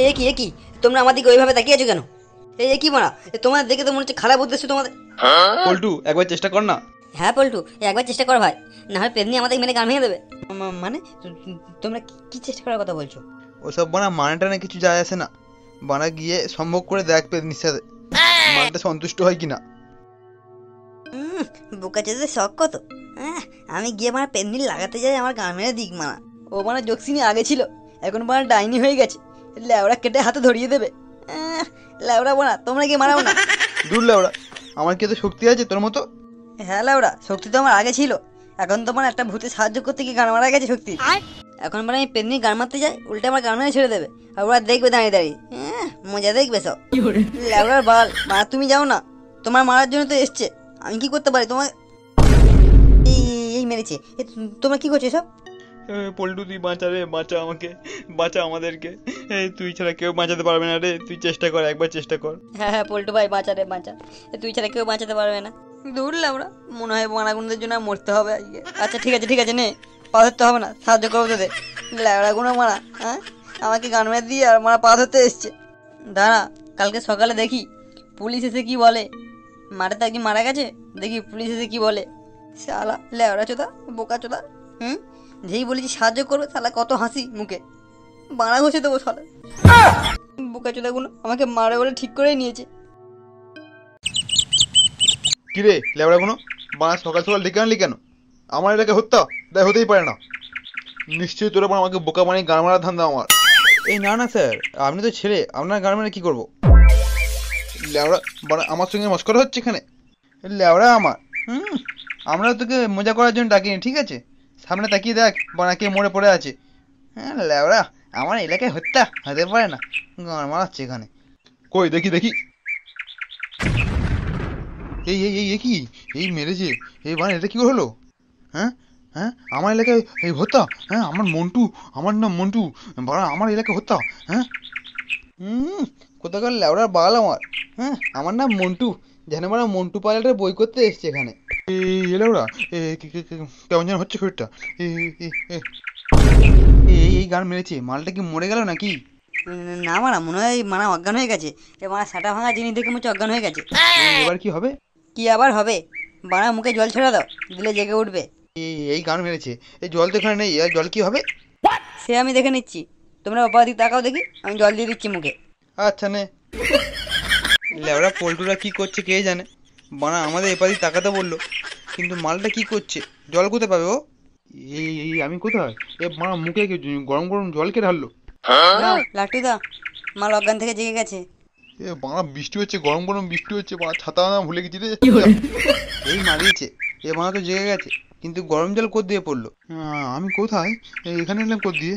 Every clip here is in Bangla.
এ কি তোমরা আমার দিকে ওইভাবে তাকিয়ে আছো কেন? কি মারা, তোমার দেখে তো মনে হচ্ছে খারাপ উদ্দেশ্য তোমাদের। পল্টু একবার চেষ্টা কর না। হ্যাঁ পল্টু, একবার চেষ্টা কর ভাই, না হয় পেদনি আমাদের মেরে গান ভেঙে দেবে। মানে তোমরা কি চেষ্টা করার কথা বলছো? ওসব বানা মানেটা না কিছু যায় আসে না। বানা গিয়ে সম্ভব করে দেখ পেদনির সাথে মানটা সন্তুষ্ট হয় কিনা। বোকা চেতে শখ কত। আমি গিয়ে মানে পেদনি লাগাতে যাই, আমার গান মেরে দিক মারা। ও মানে জোকসিনি আগে ছিল, এখন মানে ডাইনি হয়ে গেছে, ল্যাওড়া কেটে হাতে ধরিয়ে দেবে। ল্যাওড়া বোনা, তোমরা কি মারাও না? দূর ল্যাওড়া, আমার কি এত শক্তি আছে তোর মতো? হ্যাঁ ল্যাওড়া, শক্তি তো আমার আগে ছিল, এখন তো মানে একটা ভূতে সাহায্য করতে গিয়ে গান মারা গেছে শক্তি। এখন মানে আমি পেদনি গান মারতে যাই, উল্টে আমার গান মেরে ছেড়ে দেবে, আর ওরা দেখবে দাঁড়িয়ে দাঁড়িয়ে। মজা দেখবে সব। ল্যাওড়ার বাল, মানে তুমি যাও না, তোমার মারার জন্য তো এসছে, আমি কি করতে পারি তোমার? এই মেরেছে, তোমরা কি করছো সব? পল্টু তুই বাঁচা রে, বাঁচা আমাকে, বাঁচা আমাদেরকে। তুই ছাড়া কেউ বাঁচাতে পারবে না রে, তুই চেষ্টা কর, একবার চেষ্টা কর। হ্যাঁ পল্টু ভাই, বাঁচা রে বাঁচা, তুই ছাড়া কেউ বাঁচাতে পারবে না। দূর ল্যাওড়া, মনে হয় মারাগুনদের জন্য মরতে হবে আজকে। আচ্ছা ঠিক আছে নে, পা ধরতে হবে না, সাহায্য করবো তোদের। ল্যাওড়াগুনো মারা, আমাকে গান মেরে দিয়ে আর মারা পা ধরতে এসছে। দাঁড়া, কালকে সকালে দেখি পুলিশ এসে কি বলে। মাঠে তো একদিন মারা গেছে, দেখি পুলিশ এসে কি বলে। শালা ল্যাওড়া চোদা, বোকা চোদা। যেই বলেছি সাহায্য করবে, শালা কত হাসি মুখে, বাড়া ঘষে দেবো শালা। বোকা চোদাগুলো আমাকে মারে বলে ঠিক করেই নিয়েছে। কিরে ল্যাবড়া কোনো বানা সকাল সকাল ডেকে আনলি কেন? আমার এলাকায় হত্যা তাই হতেই পারে না। নিশ্চয়ই তোরা বানা আমাকে বোকা বানিয়ে গান মারা ধান্দা আমার। এই না না স্যার, আপনি তো ছেলে, আপনার গান মারা কী করবো? ল্যাবড়া বানা আমার সঙ্গে মস্করা হচ্ছে এখানে। ল্যাবড়া আমার আমরা তোকে মজা করার জন্য ডাকিনি, ঠিক আছে? সামনে তাকিয়ে দেখ বানা কে মরে পড়ে আছে। হ্যাঁ ল্যাবড়া, আমার এলাকায় হত্যা হতে পারে না, গান মারাচ্ছে এখানে। কই দেখি দেখি। এই কি, এই মেরেছে, এই বান এটা কি হলো? হ্যাঁ হ্যাঁ, আমার এলাকায় এই হত্যা? হ্যাঁ আমার মন্টু, আমার নাম মন্টু, বাড়া আমার এলাকায় হত্যা? হ্যাঁ কোথাকার ল্যাবড়ার বাল আমার। হ্যাঁ আমার নাম মন্টু, যেন বাড়া মন্টু পাইলটের বই করতে এসছে এখানে। এই ল্যাবড়া কেমন যেন হচ্ছে শরীরটা। এই গান মেরেছে, মালটা কি মরে গেল নাকি? না মারা, মনে হয় মারা অজ্ঞান হয়ে গেছে। মারা সাটা ভাঙা জিনিস দেখে মনে অজ্ঞান হয়ে গেছে। এবার কি হবে? কি আবার হবে, বাড়া মুখে জল ছেড়ে দাও, দিলে জেগে উঠবে। এই গান মেরেছে, এই জল তো এখানে নেই, আর জল কি হবে? সে আমি দেখে নিচ্ছি, তোমরা বাবার দিক তাকাও দেখি, আমি জল দিয়ে দিচ্ছি মুখে। আচ্ছা নে। ল্যাবড়া পল্টুরা কি করছে কে জানে, বানা আমাদের এপারি তাকাতে বললো, কিন্তু মালটা কি করছে? জল কোথায় পাবে ও? এই আমি কোথায়? এ বানা মুখে গরম গরম জল কে ঢাললো? লাট্টু দা, মাল অজ্ঞান থেকে জেগে গেছে। এ বানা বৃষ্টি হচ্ছে, গরম গরম বৃষ্টি হচ্ছে, বানা ছাতা আনা ভুলে গেছি রে। এই মারিয়েছে, এ বানা তো জেগে গেছে, কিন্তু গরম জল কোথ দিয়ে পড়লো? আমি কোথায়? এখানে এলাম কোথ দিয়ে?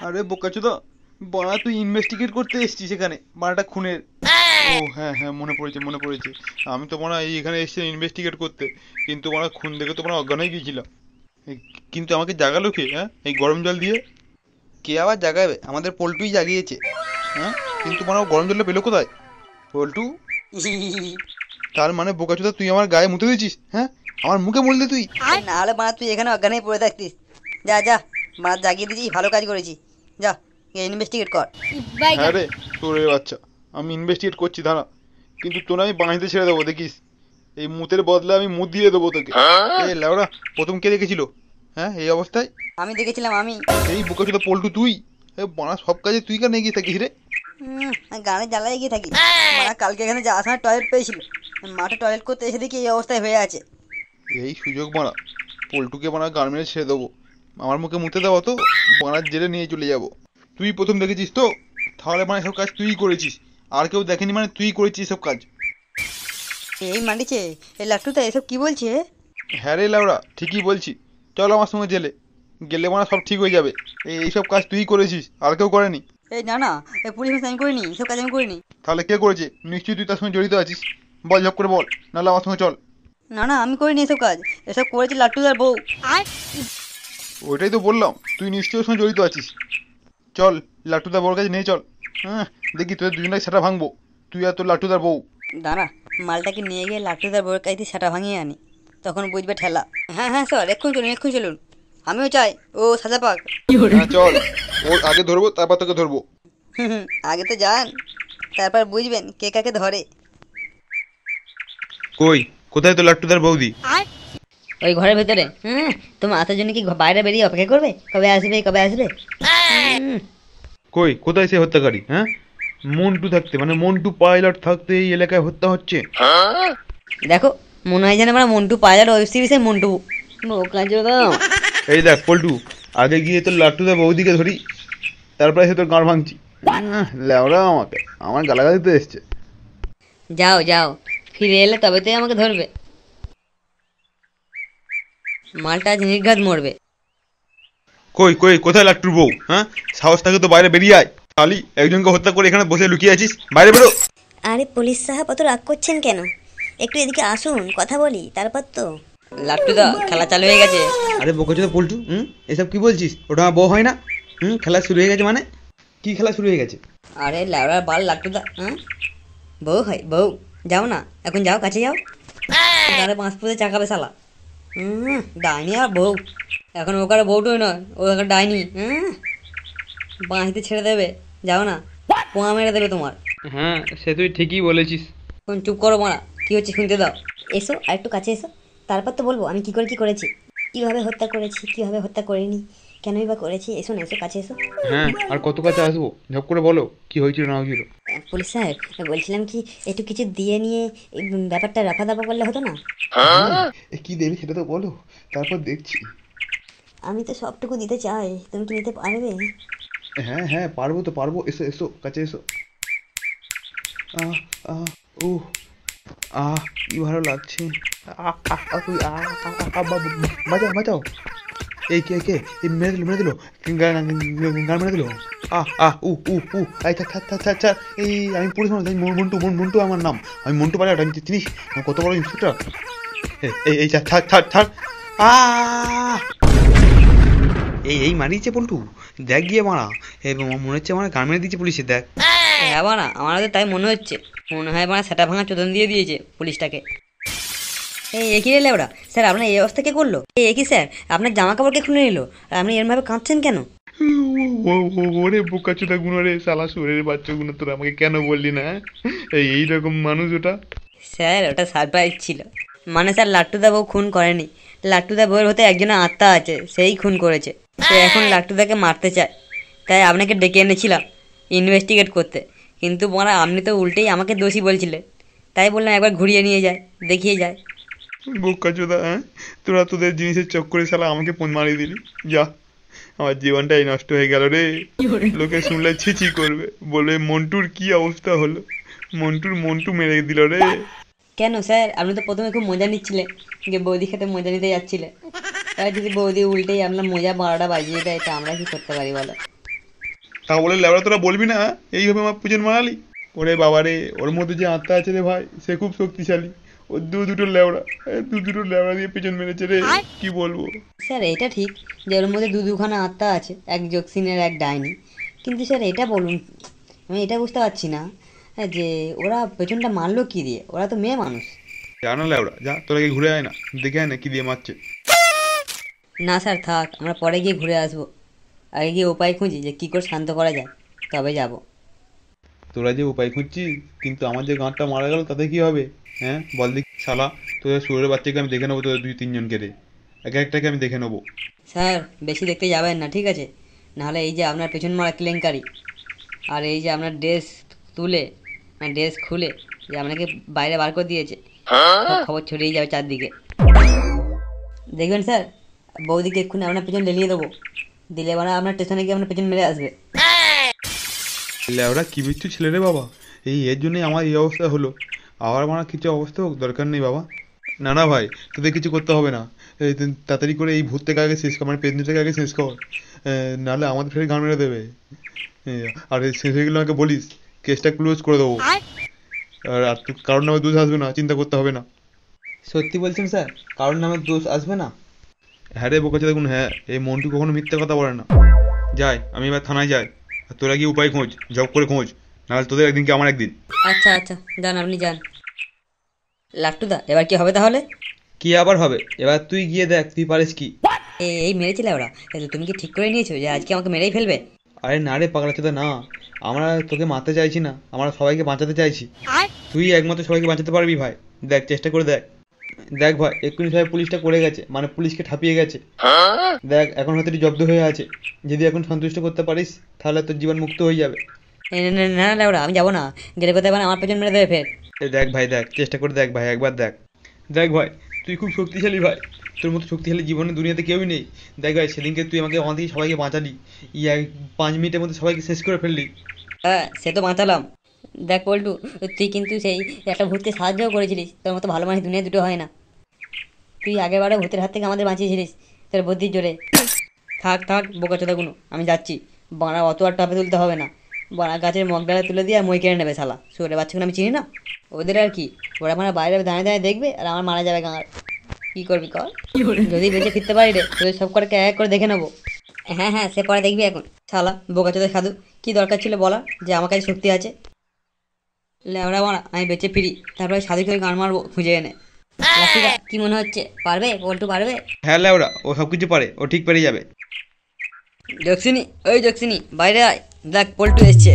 আরে বোকাচোদা, বানা তুই ইনভেস্টিগেট করতে এসছিস এখানে বানাটা খুনের। ও হ্যাঁ হ্যাঁ, মনে পড়েছে। আমি তো মনে হয় এখানে এসেছি ইনভেস্টিগেট করতে, কিন্তু মনে খুন দেখে তো মনে অজ্ঞান হয়ে গিয়েছিলাম। কিন্তু আমাকে জাগালো কে? হ্যাঁ এই গরম জল দিয়ে? কে আবার জাগাবে? আমাদের পল্টুই জাগিয়েছে। হ্যাঁ কিন্তু মনে গরম জলটা পেলো কোথায়? পল্টু? তার মানে বোকাচোদা তুই আমার গায়ে মুতে দিয়েছিস? হ্যাঁ আমার মুখে মুললি তুই? না হলে মারা তুই এখানে অজ্ঞান হয়ে পড়ে থাকতিস। যা যা, মারা জাগিয়ে দিয়েছি, ভালো কাজ করেছি, যা ইনভেস্টিগেট কর। হ্যাঁ রে তোরে বাচ্চা, আমি ইনভেস্টিগেট করছি দাঁড়া, কিন্তু তোর আমি বাঁচতে ছেড়ে দেবো দেখিস। এই মুতের বদলে আমি মুত দিয়ে দেবো তোকে। এ ল্যাওড়া, প্রথম কে দেখেছিল হ্যাঁ এই অবস্থায়? আমি দেখেছিলাম, আমি। এই বোকাচোদা পল্টু তুই? এ বানা সব কাজে তুই কেন এগিয়ে থাকিস রে? গানে জ্বালায় গিয়ে থাকি। মারা কালকে এখানে যাওয়ার সময় টয়লেট পেয়েছিল, মাঠে টয়লেট করতে এসে দেখি এই অবস্থায় হয়ে আছে। এই সুযোগ বানা, পল্টুকে বানা গান মেরে ছেড়ে দেবো, আমার মুখে মুতে দেবো তো বানার জেলে নিয়ে চলে যাবো। তুই প্রথম দেখেছিস তো, তাহলে মানে সব কাজ তুই করেছিস, আর কেউ দেখেনি মানে তুই করেছিস সব কাজ। এই মানিছে, এই লাট্টুটা এসব কি বলছে? হ্যাঁ রে লাউড়া, ঠিকই বলছি, চল আমার সঙ্গে জেলে, গেলে মানে সব ঠিক হয়ে যাবে। এইসব কাজ তুই করেছিস, আর কেউ করেনি। এই না না, এই পুলিশ আমি করিনি, এসব কাজ আমি করিনি। তাহলে কে করেছে? নিশ্চয়ই তুই তার সঙ্গে জড়িত আছিস, বল ঝপ করে বল, নাহলে আমার সঙ্গে চল। না না, আমি করিনি এসব কাজ, এসব করেছে লাট্টুদার বউ। ওইটাই তো বললাম, তুই নিশ্চয়ই ওর সঙ্গে জড়িত আছিস। চল লাট্টুদার বউর কাছে নিয়ে চল, হ্যাঁ দেখি তোদের দুজনটাই সেটা ভাঙবো, তুই আর তোর লাট্টুদার বউ। দাঁড়া, মালটাকে নিয়ে গিয়ে লাট্টুদার বউয়ের কাছে সেটা ভাঙিয়ে আনি, তখন বুঝবে ঠেলা। হ্যাঁ স্যার, এক্ষুনি চলুন, আমিও চাই ও সাজা পাক। হ্যাঁ চল, ওর আগে ধরবো তারপর তোকে ধরবো। আগে তো যান, তারপর বুঝবেন কে কাকে ধরে। কই, কোথায় তো লাট্টুদার বৌদি? ওই ঘরের ভেতরে। তোমার আসার জন্য কি বাইরে বেরিয়ে অপেক্ষা করবে? কবে আসবে কবে আসবে? কই, কোথায় সে হত্যাকারী? হ্যাঁ, মন্টু থাকতে, মানে মন্টু পাইলট থাকতে এই এলাকায় হত্যা হচ্ছে? দেখো, মনে হয় যেন আমরা মন্টু পাইলট ওয়েব সিরিজে মন্টু। বোকাচোদা। এই দেখ পল্টু, আগে গিয়ে তোর লাট্টুদার বৌদিকে ধরি, তারপরে সে তোর গাঁড় ভাঙছি। লেওড়া আমাকে আমার গালাগালিতে এসছে। যাও যাও, ফিরে এলে তবে তো আমাকে ধরবে। মালটা আজ নির্ঘাত মরবে। কই কই, কোথায় লাট্টুর বউ? হ্যাঁ, সাহস থাকে তো বাইরে বেরিয়ে আয়। শালি, একজনকে হত্যা করে এখানে বসে লুকিয়ে আছিস, বাইরে বেরো। আরে পুলিশ সাহেব অত রাগ করছেন কেন? একটু এদিকে আসুন, কথা বলি তারপর তো। লাট্টুদা, খেলা চালু হয়ে গেছে। আরে বোকাচোদা পল্টু, এসব কি বলছিস? ওটা আমার বউ হয় না? খেলা শুরু হয়ে গেছে মানে? কি খেলা শুরু হয়ে গেছে? আরে ল্যাবড়ার বাল লাট্টুদা, বউ হয় বউ। যাও না, এখন যাও, কাছে যাও। তারে পাঁচ পুজো চাকাবে শালা। ডাইনি আর বউ। এখন ওকার বউটুই নয়, ও একটা ডাইনি। বাঁশতে ছেড়ে দেবে, যাও না, পোয়া মেরে দেবে তোমার। হ্যাঁ, সে তুই ঠিকই বলেছিস। এখন চুপ করো মারা, কি হচ্ছে শুনতে দাও। এসো আর একটু কাছে এসো, তারপর তো বলবো আমি কি করেছি, কিভাবে হত্যা করেছি, কিভাবে হত্যা করিনি, কেনই বা করেছি। এসো না, এসো কাছে এসো। হ্যাঁ, আর কত কাছে আসবো? ঝপ করে বলো কি হয়েছিল না হয়েছিল। পুলিশ সাহেব, বলছিলাম কি একটু কিছু দিয়ে নিয়ে এই ব্যাপারটা রাফা দাফা করলে হতো না? কি দেবে সেটা তো বলো, তারপর দেখছি। আমি তো সবটুকু দিতে চাই, তুমি কি নিতে পারবে? হ্যাঁ হ্যাঁ, পারবো তো পারবো, এসো এসো কাছে এসো। আহ আহ ও কি ভালো লাগছে। বাঁচাও বাঁচাও। এই কে কে, এই মেরে দিল গান মেরে দিল। এই থাক থাক থাক থাক থাক। এই আমি পুলিশ মানুষ, আমি মন্টু আমার নাম। আমি মন্টু পাইলট, আমি চিনিস আমি কত বড় ইন্সপেক্টর। এই থাক থাক থাক। এই মারিয়েছে পল্টু, দেখ গিয়ে মারা। মনে হচ্ছে আমার গান মেরে দিয়েছে পুলিশে, দেখ। হ্যাঁ বানা, আমার তো তাই মনে হচ্ছে। মনে হয় বানা সেটা ভাঙা চোদন দিয়ে দিয়েছে পুলিশটাকে। এই একই রে লেবড়া, স্যার আপনার এই অবস্থা কে করলো? এই একই স্যার, আপনার জামা কাপড় কে খুলে নিল? আর আপনি এরমভাবে কাঁদছেন কেন? ওরে বোকাচোদা গুনো রে, শালা সুরের বাচ্চা গুনো, তোরা আমাকে কেন বললি না? এইরকম মানুষ ওটা। স্যার ওটা সারপ্রাইজ ছিল। মানে স্যার, লাট্টুদা বউ খুন করেনি। লাট্টুদা বউয়ের হতে একজনের আত্মা আছে, সেই খুন করেছে। সে এখন লাট্টুদাকে মারতে চায়, তাই আপনাকে ডেকে এনেছিলাম ইনভেস্টিগেট করতে। কিন্তু বলা আপনি তো উল্টেই আমাকে দোষী বলছিলেন, তাই বললাম একবার ঘুরিয়ে নিয়ে যায়, দেখিয়ে যায়। বোকাচোদা, তোরা তোদের জিনিসের চক্করে শালা আমাকে ফোন মারিয়ে দিলি। যা, আমার জীবনটাই নষ্ট হয়ে গেল রে। লোকে শুনলে ছিছি করবে, বলবে মন্টুর কি অবস্থা হলো, মন্টু মেরে দিল রে। কেন স্যার, আপনি তো প্রথমে খুব মজা নিচ্ছিলেন, যে বৌদি খেতে মজা নিতে যাচ্ছিলেন। তাই যদি বৌদি উল্টেই আপনার মজা 12টা বাজিয়ে দেয়, তা আমরা কি করতে পারি বলো? তা বলে লেবড়া তোরা বলবি না এইভাবে আমার পুজোর মারালি? ওরে বাবা রে, ওর মধ্যে যে আত্মা আছে রে ভাই, সে খুব শক্তিশালী। ও দুটো লেবড়া দিয়ে পেছন মেরেছে রে, কি বলবো। স্যার এটা ঠিক যে ওর মধ্যে দুখানা আত্মা আছে, এক জোকসিনের এক ডাইনি। কিন্তু স্যার এটা বলুন, আমি এটা বুঝতে পারছি না যে ওরা পেছনটা মারলো কি দিয়ে? ওরা তো মেয়ে মানুষ। জানো লেবড়া, যা তোরা গিয়ে ঘুরে আয় না, দেখে আয় না কি দিয়ে মারছে। না স্যার থাক, আমরা পরে গিয়ে ঘুরে আসবো। আগে গিয়ে উপায় খুঁজি যে কী করে শান্ত করা যায়, তবে যাব। তোরা যে উপায় খুঁজছিস, কিন্তু আমার যে গাঁটটা মারা গেল তাতে কি হবে? হ্যাঁ বল দেখি শালা, তোদের সুরের বাচ্চাকে আমি দেখে নেবো, তোদের 2-3 জনকে রে, একটাকে আমি দেখে নেবো। স্যার বেশি দেখতে যাবেন না, ঠিক আছে? নাহলে এই যে আপনার পেছন মারা কেলেঙ্কারি, আর এই যে আপনার ড্রেস তুলে, ড্রেস খুলে যে আপনাকে বাইরে বার করে দিয়েছে, সব খবর ছড়িয়ে যাবে চারদিকে। দেখবেন স্যার, বৌদিকে এক্ষুনি আপনার পেছন লেলিয়ে দেবো, দিলে মানে আপনার স্টেশনে গিয়ে আপনার পেছন মেরে আসবে। লেবড়া কি বিচ্ছু ছেলে রে বাবা, এর জন্যই আমার এই অবস্থা হলো। আবার আমার কিছু অবস্থা হোক, দরকার নেই বাবা। না ভাই, তোদের কিছু করতে হবে না। তুই তাড়াতাড়ি করে এই ভূতটাকে আগে শেষ কর, মানে পেতনিটাকে আগে শেষ কর, নাহলে আমাদের ফের গান মেরে দেবে। আর শেষ হয়ে গেলে আমাকে বলিস, কেসটা ক্লোজ করে দেবো। আর তুই কারোর নামে দোষ আসবে না, চিন্তা করতে হবে না। সত্যি বলছেন স্যার, কারোর নামে দোষ আসবে না? হ্যাঁ রে বোকাচোদা দেখুন, হ্যাঁ, এই মন্টু কখনো মিথ্যে কথা বলে না। যাই, আমি এবার থানায় যাই, আর তোরা গিয়ে উপায় খোঁজ, জব করে খোঁজ, নাহলে তোদের একদিনকে আমার একদিন। আচ্ছা আচ্ছা, যান আপনি যান। লাট্টুদা, এবার কি হবে তাহলে? কি আবার হবে, এবার তুই গিয়ে দেখ তুই পারিস কি। এই মেরেছিলে ওরা, তুমি কি ঠিক করে নিয়েছো যে আজকে আমাকে মেরেই ফেলবে? আরে না রে পাগলা চোদা, না, আমরা তোকে মারতে চাইছি না, আমরা সবাইকে বাঁচাতে চাইছি। তুই একমাত্র সবাইকে বাঁচাতে পারবি ভাই। দেখ, চেষ্টা করে দেখ। দেখ ভাই, এক্ষুনি সবাই পুলিশটা করে গেছে, মানে পুলিশকে ঠাপিয়ে গেছে। দেখ, এখন হয়তো এটি জব্দ হয়ে আছে। যদি এখন সন্তুষ্ট করতে পারিস তাহলে তোর জীবন মুক্ত হয়ে যাবে। না লেওড়া, আমি যাবো না। গেলে কোথায় মানে আমার পেছন মেরে দেবে ফের। দেখ ভাই, দেখ, চেষ্টা করে দেখ ভাই, একবার দেখ। দেখ ভাই, তুই খুব শক্তিশালী ভাই, তোর মতো শক্তিশালী জীবনে দুনিয়াতে কেউই নেই। দেখ ভাই, সেদিনকে তুই আমাকে ওখান থেকে সবাইকে বাঁচালি, 5 মিনিটের মধ্যে সবাইকে শেষ করে ফেললি। হ্যাঁ, সে তো বাঁচালাম। দেখ পল্টু, তুই কিন্তু সেই একটা ভূতকে সাহায্যও করেছিলিস। তোর মতো ভালো মানুষ দুনিয়ায় দুটো হয় না। তুই আগেরবারে ভূতের হাত থেকে আমাদের বাঁচিয়েছিলিস তোর বুদ্ধির জোরে। থাক থাক বোকাচোদাগুলো, আমি যাচ্ছি। বাড়া অত আর টাপে তুলতে হবে না। বাড়া গাছের মগডালে তুলে দিয়ে মই কেড়ে নেবে শালা। শুয়োরে বাচ্চাগুলো আমি চিনি না। ওদের আর কি, ওরা মানে বাইরে দাঁড়িয়ে দাঁড়িয়ে দেখবে আর আমার মারা যাবে গাঁড়। কি করবি কর, যদি বেঁচে ফিরতে পারি রে তোদের সব করে এক করে দেখে নেবো। হ্যাঁ হ্যাঁ, সে পরে দেখবি এখন। শালা বোকাচোদা সাধু, কি দরকার ছিল বলা যে আমার কাছে শক্তি আছে? লেওড়া বাড়া, আমি বেঁচে ফিরি, তারপরে সাধুকে গান মারবো খুঁজে এনে। লাসিকা, কি মনে হচ্ছে পারবে? পল্টু পারবে? হ্যাঁ লেওরা, ও সব কিছু পারে, ও ঠিক পেরে যাবে। জক্সিনি, ওই জক্সিনি বাইরে আয়। দেখ পল্টু এসছে।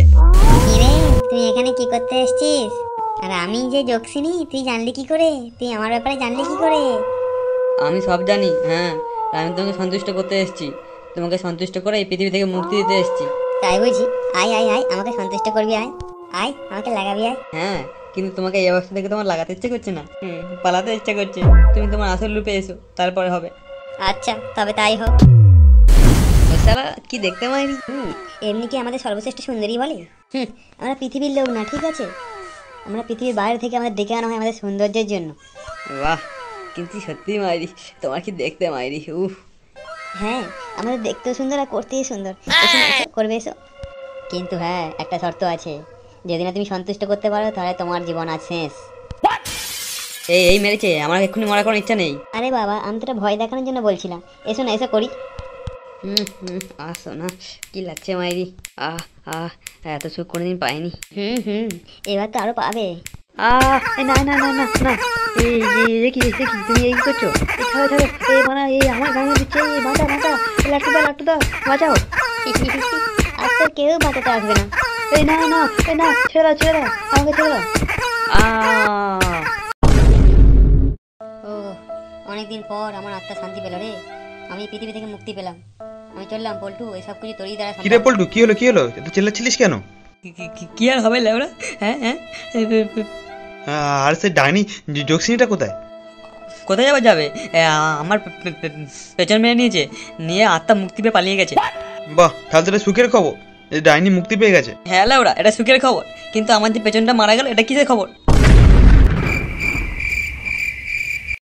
কিরে, তুই এখানে কি করতে এসেছিস? আর আমি যে জক্সিনি, তুই জানলি কি করে? তুই আমার ব্যাপারে জানলি কি করে? আমি সব জানি, হ্যাঁ। আর আমি তোমাকে সন্তুষ্ট করতে এসেছি। তোমাকে সন্তুষ্ট করে এই পৃথিবী থেকে মুক্তি দিতে এসেছি। তাই বুঝি? আয় আয় আয়, আমাকে সন্তুষ্ট করবি, আয় আয়, আমাকে লাগাবি, আয়। হ্যাঁ, কিন্তু তোমাকে এই অবস্থা থেকে তোমার লাগাতে ইচ্ছে করছে না, পালাতে ইচ্ছে করছে। তুমি তোমার আসল রূপে এসো, তারপরে হবে। আচ্ছা, তবে তাই হোক। শালা কি দেখতে পাইনি। এমনি কি আমাদের সর্বশ্রেষ্ঠ সুন্দরী বলে? আমরা পৃথিবীর লোক না, ঠিক আছে? আমরা পৃথিবীর বাইরে থেকে আমাদের ডেকে আনা হয় আমাদের সৌন্দর্যের জন্য। বাহ, কিন্তু সত্যি মাইরি, তোমার কি দেখতে মাইরি। উফ, হ্যাঁ, আমাদের দেখতেও সুন্দর আর করতেই সুন্দর। এসো না, এসো, করবে এসো। কিন্তু হ্যাঁ, একটা শর্ত আছে। যদি না তুমি সন্তুষ্ট করতে পারো তাহলে তোমার জীবন আজ শেষ। এই মেরেছে, আমার এক্ষুনি মরার কোনো ইচ্ছা নেই। আরে বাবা, আমি তো এটা ভয় দেখানোর জন্য বলছিলাম। এসো না, এসো করি। আসো না, কি লাগছে মাইরি। আহ আহ, এত সুখ কোনোদিন পাইনি। এবার তো আরো পাবে। না না না না না, দেখি তুমি এই করছো। ছাড়ো ছাড়ো, মানে আমার গাঙে দিচ্ছে। বাঁচা বাঁচা, লাট্টু দা বাঁচাও। আর তো কেউ বাঁচাতে আসবে না। না না না, ছেড়ে দাও, আমাকে ছেড়ে দাও। ও, অনেকদিন পর আমার আত্মা শান্তি পেল রে। আমি পৃথিবী থেকে মুক্তি পেলাম। আমি চললাম পল্টু, এসব কিছু তোরই দ্বারা কি রে পল্টু, কি হলো এত চিল্লাচ্ছিলিস কেন? কি আর হবে লেবড়া? হ্যাঁ, আর সে ডাইনি জোকসিনিটা কোথায়? কোথায় যাবে? আমার পেছন মেরে নিয়েছে, নিয়ে আত্মা মুক্তি পেয়ে পালিয়ে গেছে। বাহ, তাহলে তো এটা সুখের খবর, এই ডাইনি মুক্তি পেয়ে গেছে। হ্যাঁ লেবড়া, এটা সুখের খবর। কিন্তু আমার যে পেছনটা মারা গেল, এটা কিসের খবর?